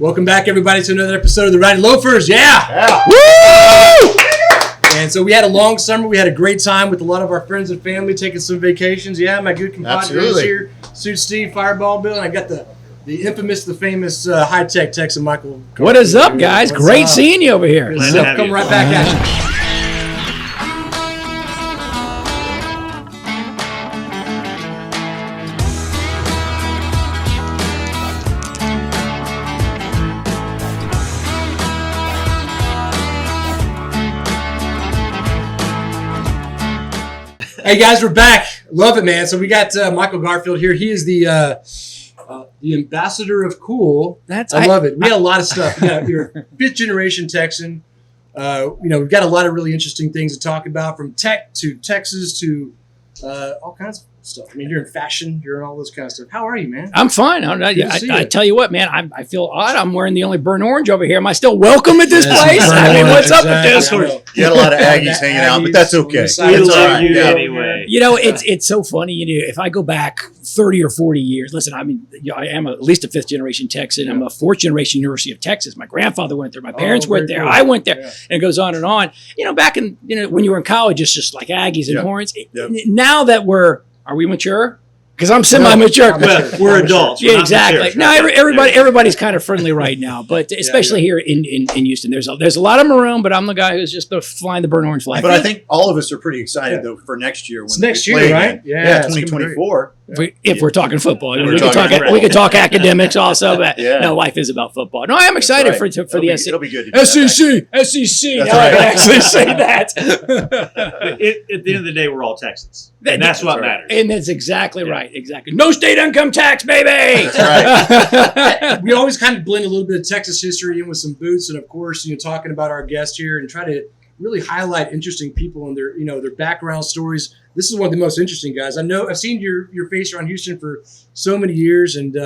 Welcome back, everybody, to another episode of the Rowdy Loafers. Yeah! Woo! And so we had a long summer. We had a great time with a lot of our friends and family taking some vacations. Yeah, my good compadre is here. Suit Steve, Fireball Bill, and I got the infamous, the famous High Tech Texan Michael Garfield. What is up, guys? Great seeing you over here. Come right back at you. Hey guys, we're back. Love it, man. So we got Michael Garfield here. He is the ambassador of cool. I love it. We had a lot of stuff. You're a fifth generation Texan. We've got a lot of really interesting things to talk about, from tech to Texas to all kinds of stuff. I mean, you're in fashion, you're in all this kind of stuff. How are you, man? I'm fine. I teel you what, man, I feel odd. I'm wearing the only burnt orange over here. Am I still welcome at this place? I mean, what's up with this? You got a lot of Aggies hanging out, but that's okay. It's all right. Anyway. You know, it's so funny. You know, if I go back 30 or 40 years, listen, I mean, I am at least a fifth generation Texan. I'm a fourth generation University of Texas. My grandfather went there. My parents went there. Cool. I went there. Yeah. And it goes on and on. You know, back in, when you were in college, it's just like Aggies and Horns. Now that are we mature? Because I'm semi-mature. Well, we're adults. Yeah, exactly. No, everybody's kind of friendly right now, but especially here in Houston, there's a lot of maroon, but I'm the guy who's just flying the burnt orange flag. But I think all of us are pretty excited though for next year. When next year, right? Yeah, 2024. If we're talking football, we could talk academics also. But no, life is about football. No, I am excited for the SEC. It'll be good. SEC. Now I can actually say that. At the end of the day, we're all Texans, and that's what matters. And that's exactly right. Exactly. No state income tax, baby. That's right. We always kind of blend a little bit of Texas history in with some boots, and of course, talking about our guest here and try to really highlight interesting people and their background stories. This is one of the most interesting guys. I know I've seen your face around Houston for so many years, and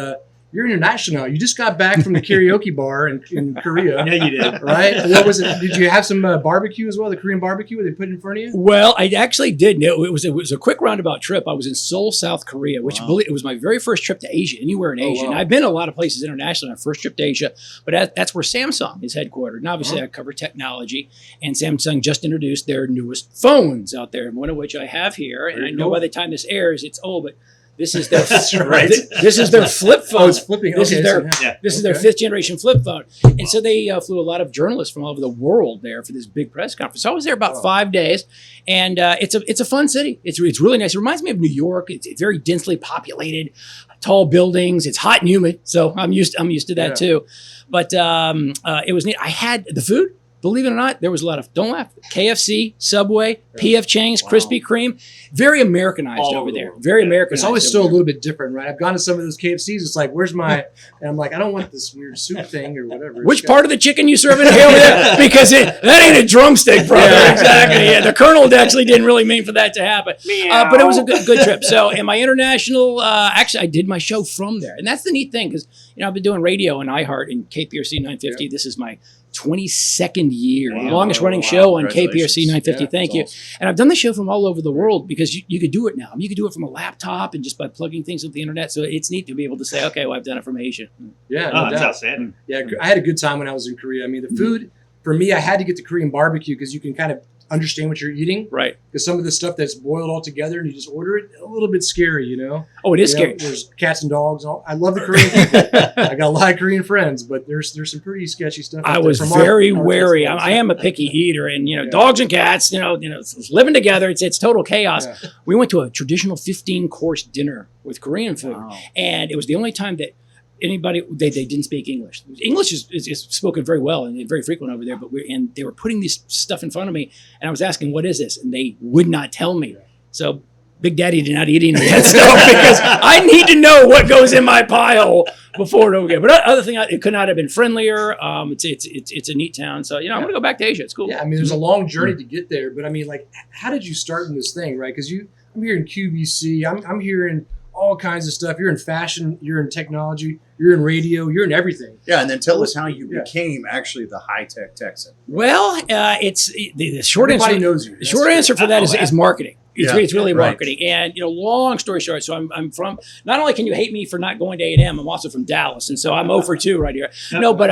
you're international now. You just got back from the karaoke bar in Korea. Yeah, you did. Right? What was it? Did you have some barbecue as well? The Korean barbecue they put in front of you? Well, I actually did. It was a quick roundabout trip. I was in Seoul, South Korea, which it was my very first trip to Asia, anywhere in Asia. Wow. And I've been a lot of places internationally. My first trip to Asia, but that's where Samsung is headquartered. And obviously, I cover technology. And Samsung just introduced their newest phones out there, one of which I have here. And I know by the time this airs, it's old, but this is their This is their flip phone. Oh, it's flipping. This is their fifth generation flip phone. And so they flew a lot of journalists from all over the world there for this big press conference. So I was there about 5 days, and it's a fun city. It's really nice. It reminds me of New York. It's very densely populated, tall buildings. It's hot and humid, so I'm used to that too. But it was neat. I had the food. Believe it or not, there was a lot of, don't laugh, KFC, Subway, P.F. Chang's, Krispy Kreme. Very Americanized over there. Very Americanized. It's always still a little bit different, right? I've gone to some of those KFCs. It's like, where's my, and I'm like, I don't want this weird soup thing or whatever. Which part of the chicken you serving here over there? Because that ain't a drumstick, brother. Yeah. Exactly. Yeah, the Colonel actually didn't really mean for that to happen. But it was a good trip. So, am I international? Actually, I did my show from there. And that's the neat thing, because, I've been doing radio and iHeart and KPRC 950. Yeah. This is my 22nd year, the longest running show on KPRC 950. Thank you. Awesome. And I've done the show from all over the world, because you could do it now. You could do it from a laptop and just by plugging things into the internet. So it's neat to be able to say, okay, well, I've done it from Asia. Yeah, that's outstanding. Yeah, I had a good time when I was in Korea. I mean, the food, for me, I had to get the Korean barbecue because you can kind of understand what you're eting. Right. Because some of the stuff that's boiled all together and you just order it, a little bit scary, Oh, it is scary. There's cats and dogs. I love the Korean people. I got a lot of Korean friends, but there's some pretty sketchy stuff. I was very wary. I am a picky eater, and dogs and cats, living together, it's total chaos. Yeah. We went to a traditional 15-course dinner with Korean food, and it was the only time that anybody they didn't speak English. English is spoken very well and very frequent over there, but they were putting this stuff in front of me, and I was asking, what is this? And they would not tell me. So Big Daddy did not eat any of that stuff, because I need to know what goes in my pile before it okay. But other thing, it could not have been friendlier. It's a neat town. So, I'm going to go back to Asia. It's cool. Yeah, I mean, there's a long journey to get there, but I mean, like, how did you start in this thing, right? Because I'm here in QVC. I'm here in all kinds of stuff. You're in fashion, you're in technology, you're in radio, you're in everything. Yeah, and then tell us how you became actually the High Tech Texan. Well, it's the short answer. Everybody knows you. The short answer for that is marketing. It's really marketing. And, long story short, so I'm from, not only can you hate me for not going to A&M, I'm also from Dallas. And so I'm 0 for 2 right here. No, but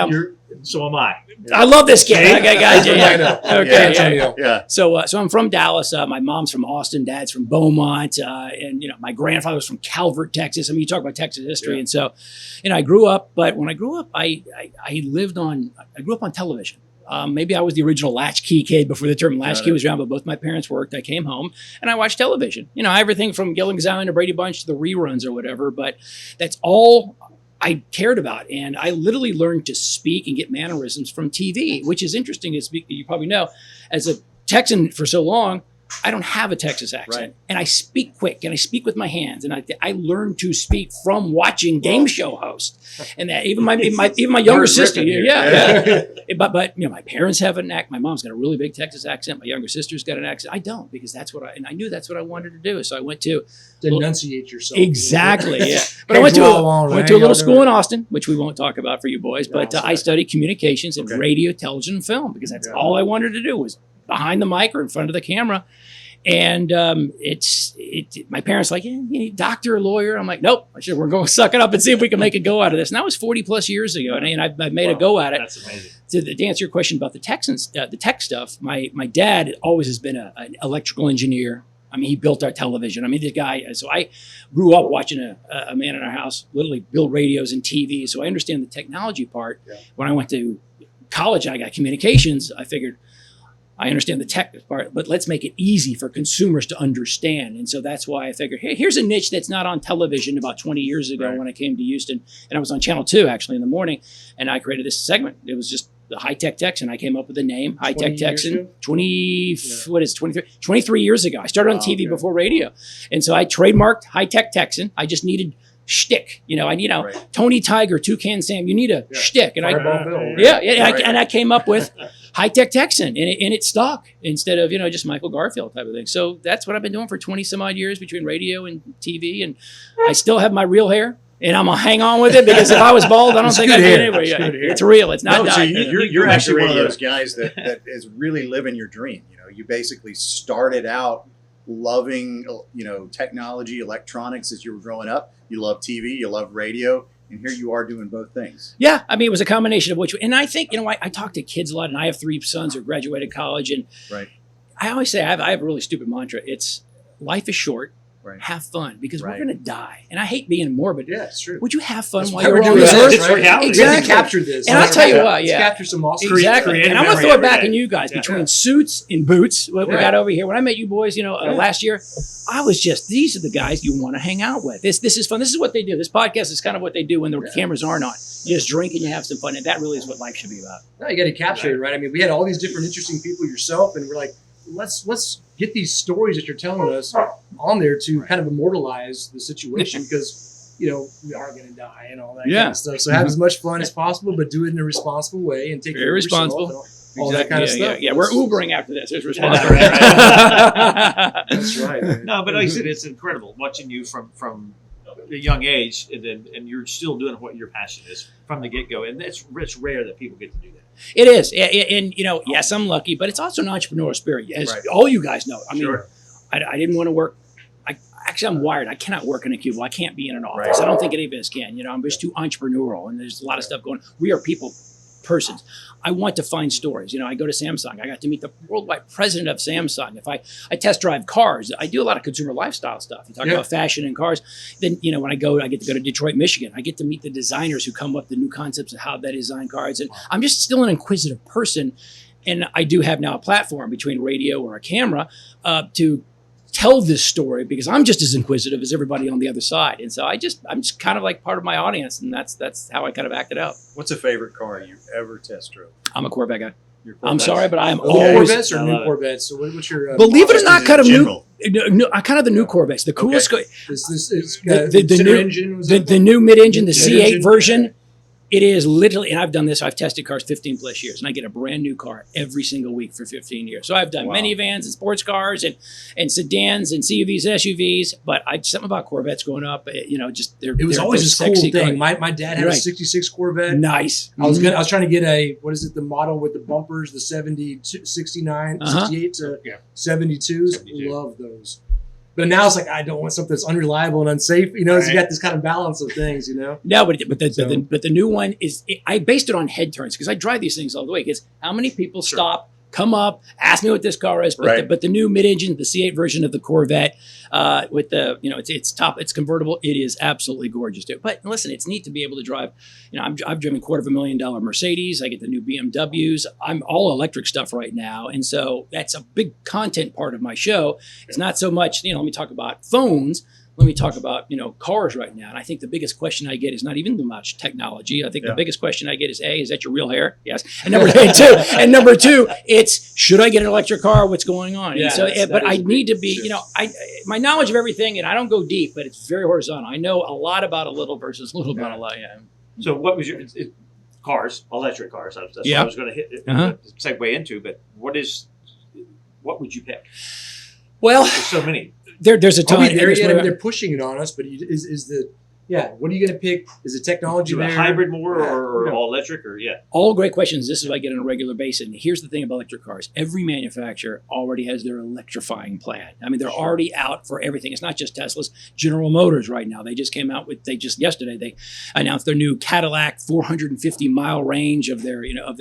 so am I. I love this kid. Yeah. So I'm from Dallas. My mom's from Austin. Dad's from Beaumont. And, my grandfather was from Calvert, Texas. I mean, you talk about Texas history. And so, I grew up. But when I grew up, I grew up on television. Maybe I was the original latchkey kid before the term latchkey was around, but both my parents worked. I came home and I watched television. Everything from Gilligan's Island to Brady Bunch to the reruns or whatever. But that's all I cared about. And I literally learned to speak and get mannerisms from TV, which is interesting. You probably know, as a Texan for so long, I don't have a Texas accent, and I speak quick, and I speak with my hands, and I learned to speak from watching game show hosts, and that even my younger sister, but my parents have an accent. My mom's got a really big Texas accent. My younger sister's got an accent. I don't, because I knew that's what I wanted to do. So I went to enunciate yourself. Exactly, yeah. But I went to a little school in Austin, which we won't talk about for you boys. But I studied communications and radio, television, and film, because that's all I wanted to do was behind the mic or in front of the camera. And my parents like, you need doctor or lawyer. I'm like, nope. We're going to suck it up and see if we can make a go out of this. And that was 40 plus years ago. And I've made a go at it. That's amazing. To answer your question about the Texans, the tech stuff, my dad always has been an electrical engineer. I mean, he built our television. I mean, this guy, so I grew up watching a man in our house literally build radios and TV. So I understand the technology part. Yeah. When I went to college and I got communications, I figured, I understand the tech part, but let's make it easy for consumers to understand. And so that's why I figured, hey, here's a niche that's not on television about 20 years ago when I came to Houston. And I was on Channel 2 actually in the morning. And I created this segment. It was just the High Tech Texan. I came up with the name, High Tech Texan, 23 years ago. I started on TV before radio. And so I trademarked High Tech Texan. I just needed shtick. I need Tony Tiger, Toucan Sam. You need a shtick. And I came up with High Tech Texan, and it stuck instead of just Michael Garfield type of thing. So that's what I've been doing for 20 some odd years between radio and TV, and I still have my real hair, and I'm gonna hang on with it, because if I was bald, I don't think I'd be anywhere. It's real. It's not. So you're actually one of those guys that is really living your dream. You basically started out loving technology, electronics as you were growing up. You love TV, you love radio. And here you are doing both things. Yeah, I mean, it was a combination of which. And I think, I talk to kids a lot, and I have 3 sons who graduated college. And I always say, I have a really stupid mantra. It's life is short. Have fun, because we're going to die. And I hate being morbid. Yeah, it's true. Would you have fun while you're on this earth? It's reality. Exactly. Capture this. And I'll tell you what, capture some awesome. Exactly. And I'm going to throw it back on you guys between suits and boots. What we got over here. When I met you boys, last year, I was these are the guys you want to hang out with. This is fun. This is what they do. This podcast is kind of what they do when the cameras aren't on. You just drink and you have some fun. And that really is what life should be about. No, you got to capture it, right? I mean, we had all these different interesting people yourself, and we're like, let's get these stories that you're telling us on there to kind of immortalize the situation, because we are going to die and all that kind of stuff. So have as much fun as possible, but do it in a responsible way and take care of yourself. All that kind of stuff. Yeah, we're Ubering after this. There's responsible. That's right. Man. No, but like I said, it's incredible watching you from a young age, and you're still doing what your passion is from the get-go. And it's rare that people get to do that. It is. And yes, I'm lucky, but it's also an entrepreneurial spirit. As all you guys know. I mean, I didn't want to work. I'm wired. I cannot work in a cubicle. I can't be in an office. I don't think any of us can. I'm just too entrepreneurial, and there's a lot of stuff going on. We are persons. I want to find stories. I go to Samsung. I got to meet the worldwide president of Samsung. If I test drive cars, I do a lot of consumer lifestyle stuff. You talk about fashion and cars. Then, when I get to go to Detroit, Michigan. I get to meet the designers who come up with the new concepts of how they design cars. And I'm just still an inquisitive person. And I do have now a platform between radio or a camera to tell this story, because I'm just as inquisitive as everybody on the other side. And so I'm just kind of like part of my audience, and that's how I kind of act it out. What's a favorite car you ever test drove? I'm a Corvette guy. I'm sorry, but I am always Corvettes or new Corvettes. So what's your believe it or not, kind of new. Kind of the new Corvettes. The coolest. The new mid-engine, the C8 version. It is literally, and I've done this, I've tested cars 15 plus years, and I get a brand new car every single week for 15 years. So I've done minivans and sports cars and sedans and CUVs, SUVs, but something about Corvettes growing up, it was always a cool thing. My dad had a 66 Corvette. Nice. I was trying to get the model with the bumpers, the 70, 69, 68 to 72s. Love those. But now it's like, I don't want something that's unreliable and unsafe. You know, so you got this kind of balance of things, you know? No, but the new one is, I based it on head turns because I drive these things all the way. Because how many people stop, come up, ask me what this car is, but the new mid-engine, the C8 version of the Corvette, with the, you know, it's convertible. It is absolutely gorgeous too. But listen, it's neat to be able to drive. You know, I've driven $250,000 Mercedes. I get the new BMWs. I'm all electric stuff right now, and so that's a big content part of my show. It's not so much, you know, let me talk about phones. Let me talk about, you know, cars right now. And I think the biggest question I get is not even much technology. I think the biggest question I get is, A, is that your real hair? Yes. And number two, it's, should I get an electric car? What's going on? Yeah, and so, but I need to be, you know, my knowledge of everything, and I don't go deep, but it's very horizontal. I know a lot about a little versus a little about a lot. Yeah. So what was your cars, electric cars? That's what I was going to segue into. But what would you pick? Well, there's so many. There's a ton. They're pushing it on us, but what are you going to pick? Is the technology there? Hybrid more or all electric or All great questions. This is what I get on a regular basis. And here's the thing about electric cars. Every manufacturer already has their electrifying plan. I mean, they're already out for everything. It's not just Tesla's. General Motors right now, yesterday they announced their new Cadillac 450-mile range of their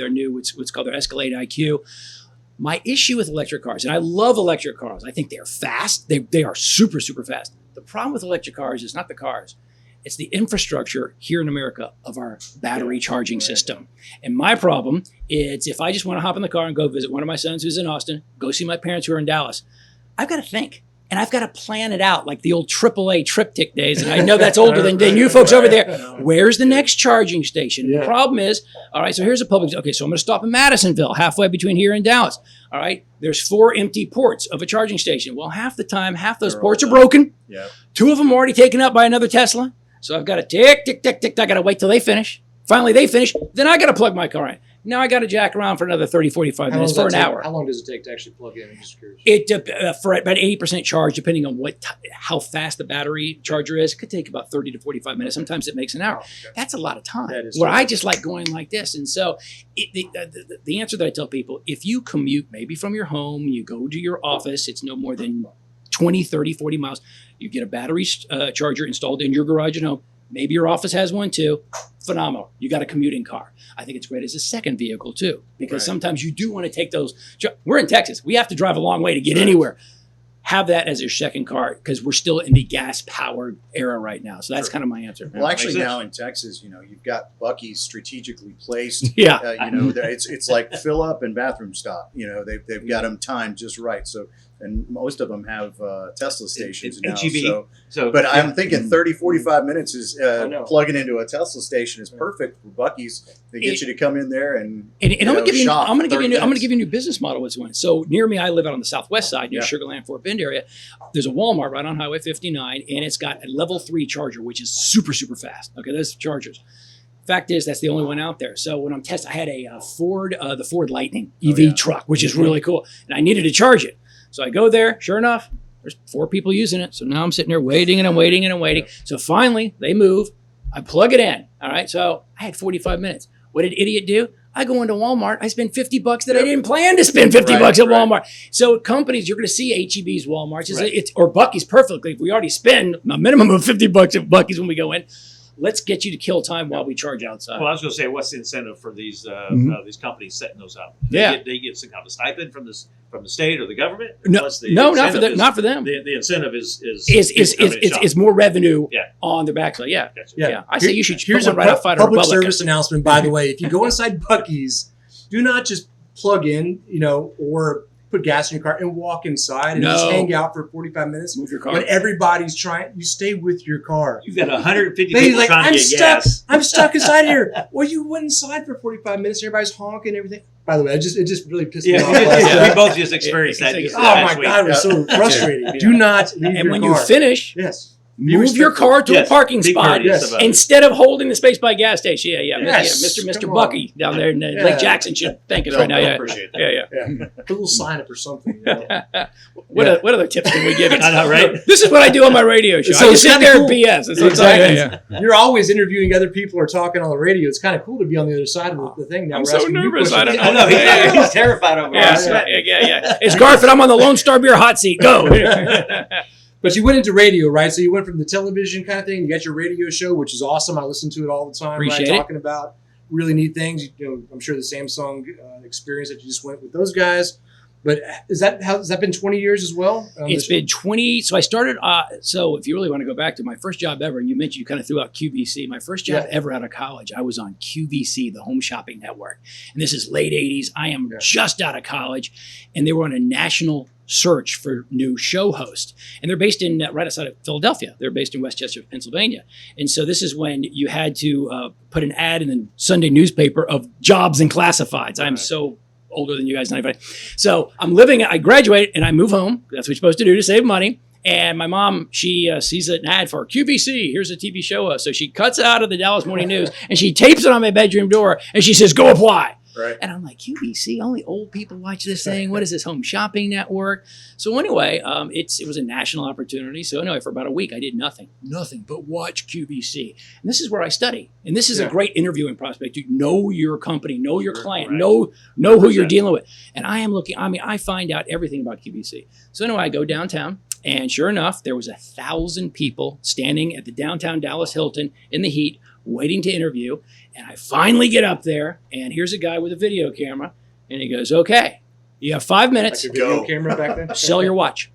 new, what's called their Escalade IQ. My issue with electric cars, and I love electric cars. I think they're fast. They are super, super fast. The problem with electric cars is not the cars. It's the infrastructure here in America of our battery charging system. And my problem is if I just want to hop in the car and go visit one of my sons who's in Austin, go see my parents who are in Dallas, I've got to think. And I've got to plan it out like the old AAA triptych days. And I know that's older than you folks over there. Where's the next charging station? The problem is, all right, so here's a public. Okay, so I'm going to stop in Madisonville, halfway between here and Dallas. All right, there's 4 empty ports of a charging station. Well, half the time, those ports are broken. Yeah. 2 of them are already taken up by another Tesla. So I've got to tick, tick, tick, tick. I got to wait till they finish. Finally, they finish. Then I got to plug my car in. Now I got to jack around for another 30, 45 minutes for an hour. How long does it take to actually plug in? I'm just curious. For about 80% charge, depending on how fast the battery charger is, it could take about 30 to 45 minutes. Sometimes it makes an hour. Okay. That's a lot of time. Where I just like going like this. And so the answer that I tell people, if you commute maybe from your home, you go to your office, it's no more than 20, 30, 40 miles. You get a battery charger installed in your garage at home. Maybe your office has one too. Phenomenal. You got a commuting car. I think it's great as a second vehicle too, because sometimes you do want to take those. We're in Texas. We have to drive a long way to get anywhere. Have that as your second car because we're still in the gas-powered era right now. So that's kind of my answer. Well, actually, now in Texas, you know, you've got Buc-ee's strategically placed. Yeah. You know, it's like fill up and bathroom stop. You know, they've got them timed just right. So, and most of them have Tesla stations now. But I'm thinking 30, 45 minutes is plugging into a Tesla station is perfect for Buc-ee's. They get you to come in there and I'm going to give you a new business model. What's going? So near me, I live out on the southwest side near Sugar Land, Fort Bend area. There's a Walmart right on Highway 59, and it's got a level 3 charger, which is super, super fast. Okay, those chargers. Fact is, that's the only one out there. So when I'm testing, I had a Ford, the Ford Lightning EV truck, which is really cool, and I needed to charge it. So I go there. Sure enough, there's 4 people using it. So now I'm sitting there waiting and I'm waiting and I'm waiting. So finally, they move. I plug it in. All right. So I had 45 minutes. What did idiot do? I go into Walmart. I spend $50 that I didn't plan to spend $50 at Walmart. So companies, you're going to see HEB's, Walmart's, or Buc-ee's perfectly. If we already spend a minimum of $50 at Buc-ee's when we go in, let's get you to kill time while we charge outside. Well, I was going to say, what's the incentive for these companies setting those up? They get some kind of stipend from the state or the government. Not for them. The incentive is more revenue on their backside. Yeah. Gotcha. Yeah. I say you should. Here's a public service announcement, by the way. If you go inside Buc-ee's, do not just plug in, or put gas in your car and walk inside and just hang out for 45 minutes. Move your car. When everybody's trying, you stay with your car. You've got 150 people trying to get gas. I'm stuck inside here. Well, you went inside for 45 minutes and everybody's honking and everything. By the way, it just really pissed me off. We both just experienced that. Oh my God, it was so frustrating. Do not leave your car. And when you finish, move your car to a parking spot instead of holding the space by a gas station. Mr. Bucky down there in Lake Jackson should thank us right now. Appreciate that. Put a little sign up or something. What other tips can we give? I know, right? This is what I do on my radio show. So I just sit there and BS. Exactly. You're always interviewing other people or talking on the radio. It's kind of cool to be on the other side of the thing. Now I'm so nervous. I don't know. I know. He's terrified over there. Yeah. It's Garfield. I'm on the Lone Star Beer hot seat. Go. But you went into radio, right? So you went from the television kind of thing. You got your radio show, which is awesome. I listen to it all the time. Appreciate right? it. Talking about really neat things. You know, I'm sure the Samsung experience that you just went with those guys. But has that been 20 years as well? It's been 20. So I started. So if you really want to go back to my first job ever, and you mentioned you kind of threw out QVC. My first job ever out of college, I was on QVC, the Home Shopping Network, and this is late 80s. I am just out of college, and they were on a national search for new show hosts, and they're based in right outside of Philadelphia. They're based in Westchester, Pennsylvania, and so this is when you had to put an ad in the Sunday newspaper of jobs and classifieds. I'm so older than you guys, 95. So I graduate and I move home. That's what you're supposed to do to save money. And my mom, she sees an ad for QVC. Here's a TV show host. So she cuts it out of the Dallas Morning News and she tapes it on my bedroom door and she says, go apply. Right. And I'm like, QVC, only old people watch this thing. What is this, Home Shopping Network? So anyway, it was a national opportunity. So anyway, for about a week, I did nothing but watch QVC. And this is where I study. And this is a great interviewing prospect. You know your company, know your client, know who you're dealing with. And I find out everything about QVC. So anyway, I go downtown. And sure enough, there was 1,000 people standing at the downtown Dallas Hilton in the heat, waiting to interview. And I finally get up there, and here's a guy with a video camera, and he goes, "Okay, you have 5 minutes. Like your video camera back then? Sell your watch."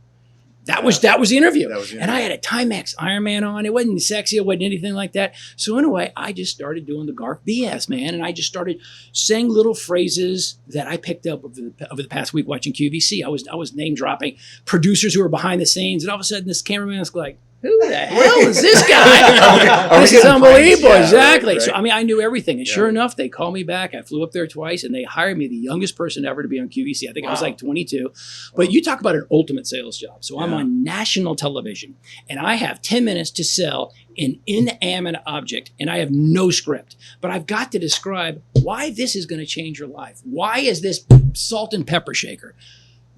That was the interview. And I had a Timex Ironman on. It wasn't sexy. It wasn't anything like that. So anyway, I just started doing the Garf BS, man. And I just started saying little phrases that I picked up over the past week watching QVC. I was name dropping producers who were behind the scenes. And all of a sudden this cameraman was like, who the hell is this guy? This is unbelievable. Yeah, exactly. right. So, I knew everything. And sure enough, they called me back. I flew up there twice and they hired me, the youngest person ever to be on QVC. I think I was like 22. But you talk about an ultimate sales job. So I'm on national television and I have 10 minutes to sell an inanimate object and I have no script. But I've got to describe why this is going to change your life. Why is this salt and pepper shaker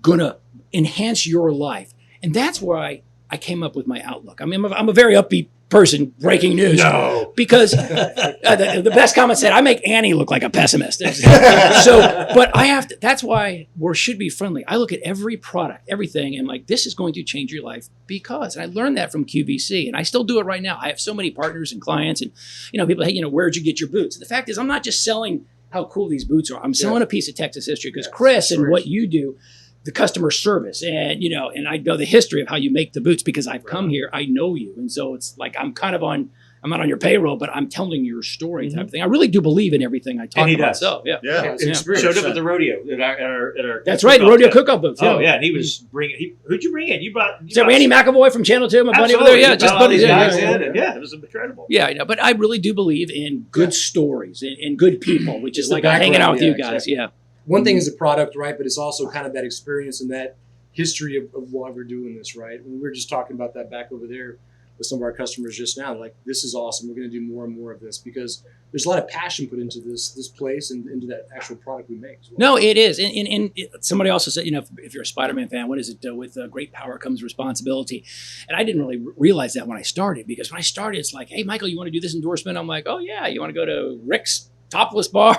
going to enhance your life? And that's why I came up with my outlook. I mean, I'm a very upbeat person, breaking news. No. Because the best comment said, I make Annie look like a pessimist. But I have to, that's why we should be friendly. I look at every product, everything, and like, this is going to change your life because, and I learned that from QVC, and I still do it right now. I have so many partners and clients, and people, hey, where'd you get your boots? And the fact is, I'm not just selling how cool these boots are. I'm selling a piece of Texas history because Chris and what you do, the customer service and I know the history of how you make the boots because I've come here, I know you. And so it's like, I'm not on your payroll, but I'm telling your story type of thing. I really do believe in everything I talk about. So Showed up at the rodeo at our that's right, the rodeo cook-off booth. Oh yeah, and he was bringing. Who'd you bring in? You brought Randy McAvoy from Channel 2, my buddy over there. Yeah, just buddies. It was incredible. Yeah, I know, but I really do believe in good stories and good people, which is like hanging out with you guys. Exactly. Yeah. One thing is the product, right? But it's also kind of that experience and that history of why we're doing this, right? And we were just talking about that back over there with some of our customers just now. Like, this is awesome. We're going to do more and more of this because there's a lot of passion put into this place and into that actual product we make as well. No, it is. And somebody also said, if you're a Spider-Man fan, what is it? With great power comes responsibility. And I didn't really realize that when I started, because when I started, it's like, hey, Michael, you want to do this endorsement? I'm like, oh, yeah. You want to go to Rick's Topless Bar?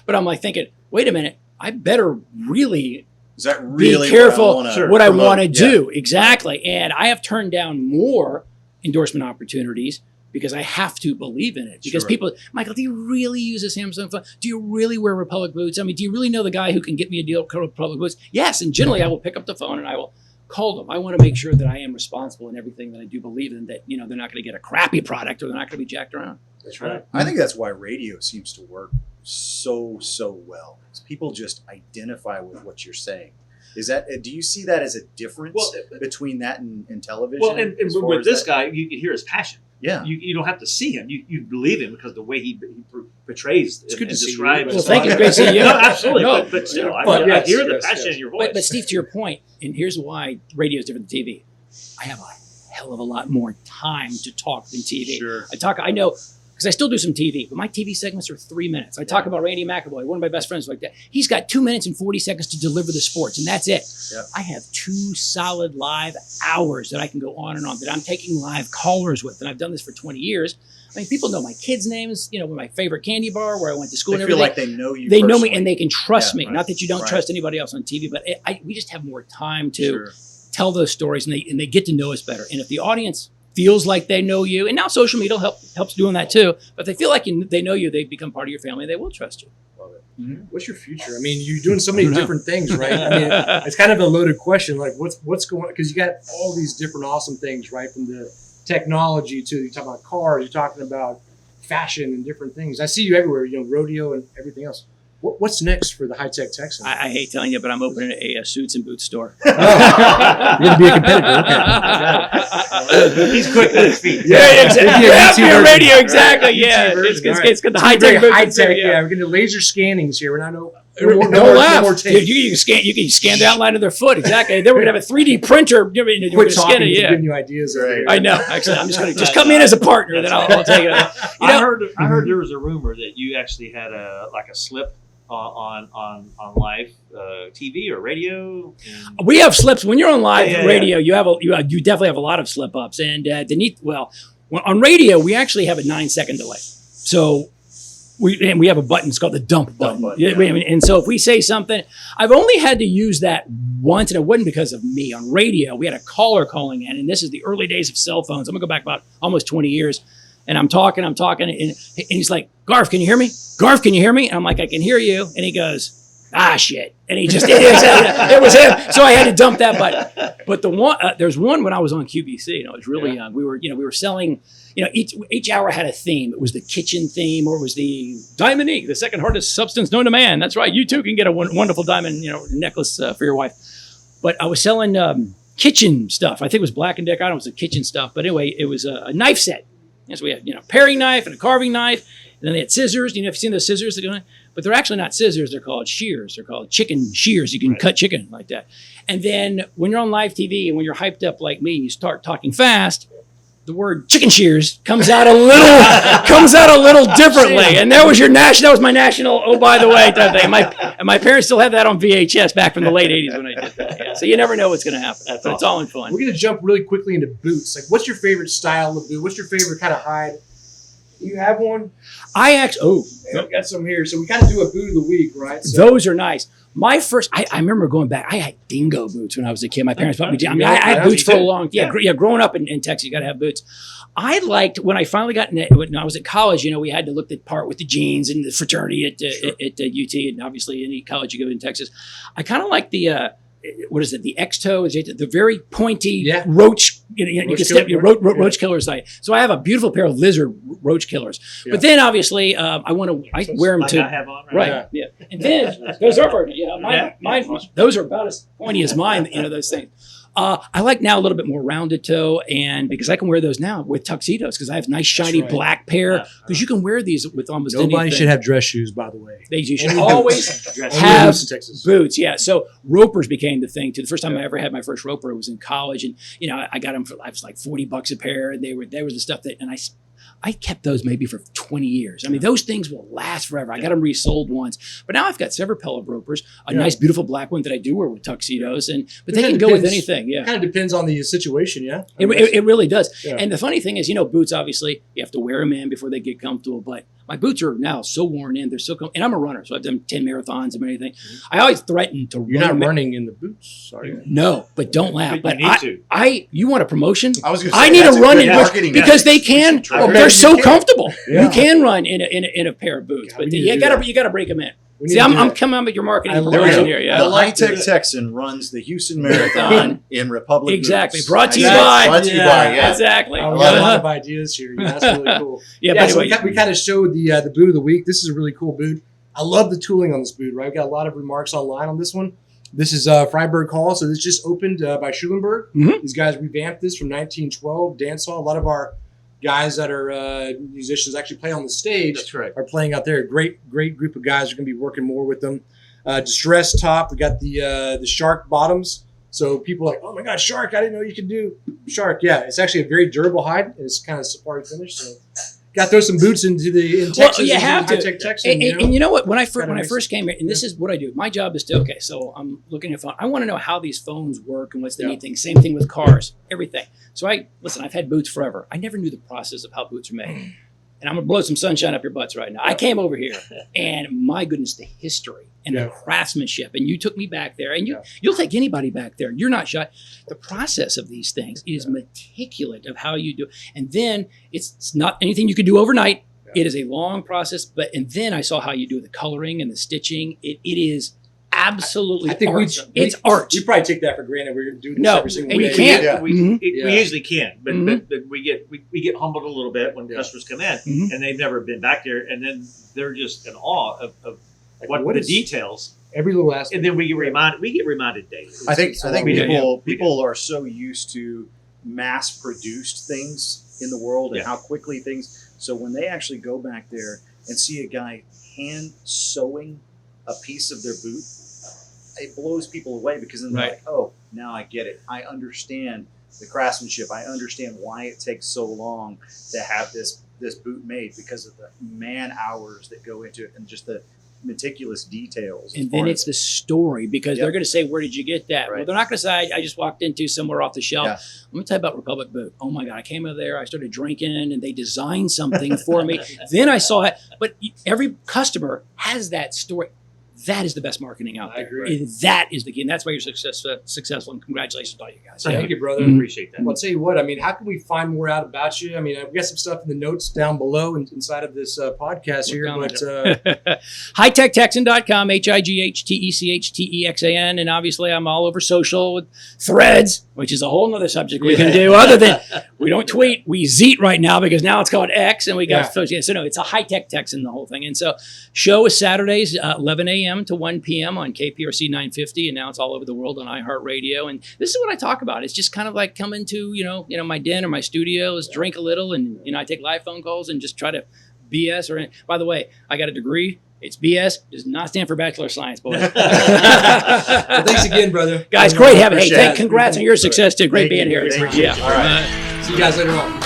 But I'm like thinking, wait a minute. I better really be careful what I want to do. Exactly. And I have turned down more endorsement opportunities because I have to believe in it. Because people, Michael, do you really use a Samsung phone? Do you really wear Republic boots? I mean, do you really know the guy who can get me a deal with Republic boots? Yes. And generally I will pick up the phone and I will call them. I want to make sure that I am responsible in everything that I do believe in, that, they're not going to get a crappy product or they're not going to be jacked around. That's right. I think that's why radio seems to work so well. People just identify with what you're saying. Do you see that as a difference between that and television? Well, and with this guy, you can hear his passion. Yeah. You don't have to see him. You believe him because the way he portrays it's good to describes. Well, thank you. Great to see you. No, absolutely. But still, I hear the passion in your voice. But Steve, to your point, and here's why radio is different than TV. I have a hell of a lot more time to talk than TV. Sure. I know, because I still do some TV, but my TV segments are 3 minutes. I talk about Randy McAvoy, one of my best friends like that. He's got 2 minutes and 40 seconds to deliver the sports, and that's it. Yep. I have 2 solid live hours that I can go on and on, that I'm taking live callers with, and I've done this for 20 years. I mean, people know my kids' names, my favorite candy bar, where I went to school and everything. They feel like they know you They know me personally. and they can trust me. Right. Not that you don't trust anybody else on TV, but we just have more time to tell those stories, and they get to know us better. And if the audience feels like they know you, and now social media helps doing that too. But if they feel like they know you, they become part of your family. They will trust you. Love it. Mm-hmm. What's your future? I mean, you're doing so many different things, right? I mean, it's kind of a loaded question. Like, what's going on? Because you got all these different awesome things, right? From the technology to you talk about cars, you're talking about fashion and different things. I see you everywhere. Rodeo and everything else. What's next for the High Tech Texan? I hate telling you, but I'm opening a suits and boots store. Oh, you're going to be a competitor. Okay. He's quick on his feet. Yeah, exactly. Radio, exactly. Yeah, it's got the high tech. High tech. Yeah, we're going to do laser scannings here. We're not no laugh. more tape. You can scan the outline of their foot. Exactly. Then we're gonna have a 3D printer. Quit talking. Giving you ideas. Right. I know. Actually, I'm just gonna come in as a partner. Then I'll take it. I heard there was a rumor that you actually had a slip on live TV or radio. We have slips when you're on live radio. You definitely have a lot of slip ups, and on radio we actually have a 9-second delay. So. We have a button. It's called the dump button. And so if we say something, I've only had to use that once, and it wasn't because of me. On radio, we had a caller calling in, and this is the early days of cell phones. I'm gonna go back about almost 20 years, and I'm talking, and he's like, "Garf, can you hear me? Garf, can you hear me?" And I'm like, "I can hear you," and he goes, "Ah, shit," and it was him. So I had to dump that button. But there's one when I was on QVC, and I was really young. We were selling. Each hour had a theme. It was the kitchen theme, or it was the diamond ink, the second hardest substance known to man. That's right. You too can get a wonderful diamond, necklace for your wife. But I was selling kitchen stuff. I think it was Black & Decker. I don't know if it was kitchen stuff. But anyway, it was a knife set. So we had, paring knife and a carving knife. And then they had scissors. If you've seen those scissors, but they're actually not scissors. They're called shears. They're called chicken shears. You can cut chicken like that. And then when you're on live TV and when you're hyped up like me, you start talking fast. The word chicken shears comes out a little differently, and that was my national. Oh, by the way, type thing. And my parents still have that on VHS back from the late '80s when I did that. Yeah. So you never know what's going to happen. But awesome. It's all in fun. We're going to jump really quickly into boots. Like, what's your favorite style of boot? What's your favorite kind of hide? You have one? I've got some here. So we kind of do a boot of the week, right? So, those are nice. My first, I remember going back. I had dingo boots when I was a kid. My parents bought me. I had boots for a long time. Yeah, growing up in Texas, you got to have boots. I liked when I finally got when I was at college. We had to look the part with the jeans and the fraternity at UT, and obviously any college you go in Texas. I kind of like the what is it? The X-toe, the very pointy roach. You can step your roach killer site. So I have a beautiful pair of lizard roach killers. Yeah. But then obviously I wear them too. I have on right. Yeah. And then those are mine. Those are about as pointy as mine. Those things. I like now a little bit more rounded toe, and because I can wear those now with tuxedos because I have nice shiny black pair. Because you can wear these with almost anything. Nobody should have dress shoes, by the way. You should always have boots. Yeah. So ropers became the thing too. The first time I ever had my first roper was in college, and I got them for I was like $40 a pair, and they were the stuff that I kept those maybe for 20 years. I mean, those things will last forever. I got them resold once, but now I've got several pellet ropers, a nice, beautiful black one that I do wear with tuxedos, but they can go with anything. Yeah, it kind of depends on the situation. Yeah, it really does. Yeah. And the funny thing is, boots obviously you have to wear them in before they get comfortable, but my boots are now so worn in. They're so and I'm a runner, so I've done 10 marathons and everything. I always threaten to run. You're not running in the boots, are you? No, but don't laugh. But you need to. You want a promotion? I was going to say, I need to run in boots because they can. They're so comfortable. Yeah. You can run in a pair of boots, but you got to break them in. See, I'm coming up with your marketing promotion here. Yeah, the High Tech Texan runs the Houston Marathon in Republic. Exactly. Boots. Brought to you by. Yeah. Exactly. I got a lot of ideas here. That's really cool. So we kind of showed the boot of the week. This is a really cool boot. I love the tooling on this boot. Right, we got a lot of remarks online on this one. This is Freiburg Hall. So this just opened by Schulenberg. Mm-hmm. These guys revamped this from 1912 dance hall. A lot of our guys that are musicians actually play on the stage. That's right. Are playing out there. Great group of guys are going to be working more with them. Distressed top. We got the shark bottoms. So people are like, oh my God, shark! I didn't know you could do shark. Yeah, it's actually a very durable hide. And it's kind of safari finish. So got to throw some boots in Texas. Well, you have to. High Tech Texan, and you know what? When I first came here, and this is what I do. My job is to so I'm looking at phone. I want to know how these phones work and what's the neat thing. Same thing with cars, everything. So I've had boots forever. I never knew the process of how boots are made. and I'm gonna blow some sunshine up your butts right now. I came over here, and my goodness, the history and the craftsmanship, and you took me back there, and you'll take anybody back there. You're not shy. The process of these things is meticulous of how you do, and then it's not anything you can do overnight. It is a long process, and then I saw how you do the coloring and the stitching. It is absolutely art. It's art. We probably take that for granted. We're doing this every single and week. you can't. Yeah. We usually can, but we get humbled a little bit when customers come in and they've never been back there, and then they're just in awe of what the details. Every little aspect. And then we get reminded daily. I think people are so used to mass-produced things in the world and how quickly things. So when they actually go back there and see a guy hand sewing a piece of their boot, it blows people away because then they're like, oh, now I get it. I understand the craftsmanship. I understand why it takes so long to have this boot made because of the man hours that go into it and just the meticulous details. And then it's the story because they're going to say, where did you get that? Well, they're not going to say, I just walked into somewhere off the shelf. Let me tell you about Republic Boot. Oh my God, I came over there, I started drinking and they designed something for me. Then I saw it. But every customer has that story. That is the best marketing out there. That is the key. And that's why you're successful. And congratulations to all you guys. Thank you, brother. I appreciate that. Well, I'll tell you what, I mean, how can we find more out about you? I mean, we got some stuff in the notes down below inside of this podcast here. But HighTechTexan.com, HIGHTECHTEXAN. And obviously, I'm all over social with Threads, which is a whole other subject we can do. Other than we don't tweet, we Zeet right now because now it's called X. And we got so no, it's a High Tech Texan, the whole thing. And so, show is Saturdays, 11 a.m. to 1 p.m. on KPRC 950, and now it's all over the world on iHeartRadio. And this is what I talk about. It's just kind of like coming to my den or my studio, is drink a little, and I take live phone calls and just try to BS. Or by the way, I got a degree. It's BS. Does not stand for Bachelor of Science, boys. Well, thanks again, brother. Guys, great having. Hey, congrats on your success too. Great being here. All right. See you guys later on.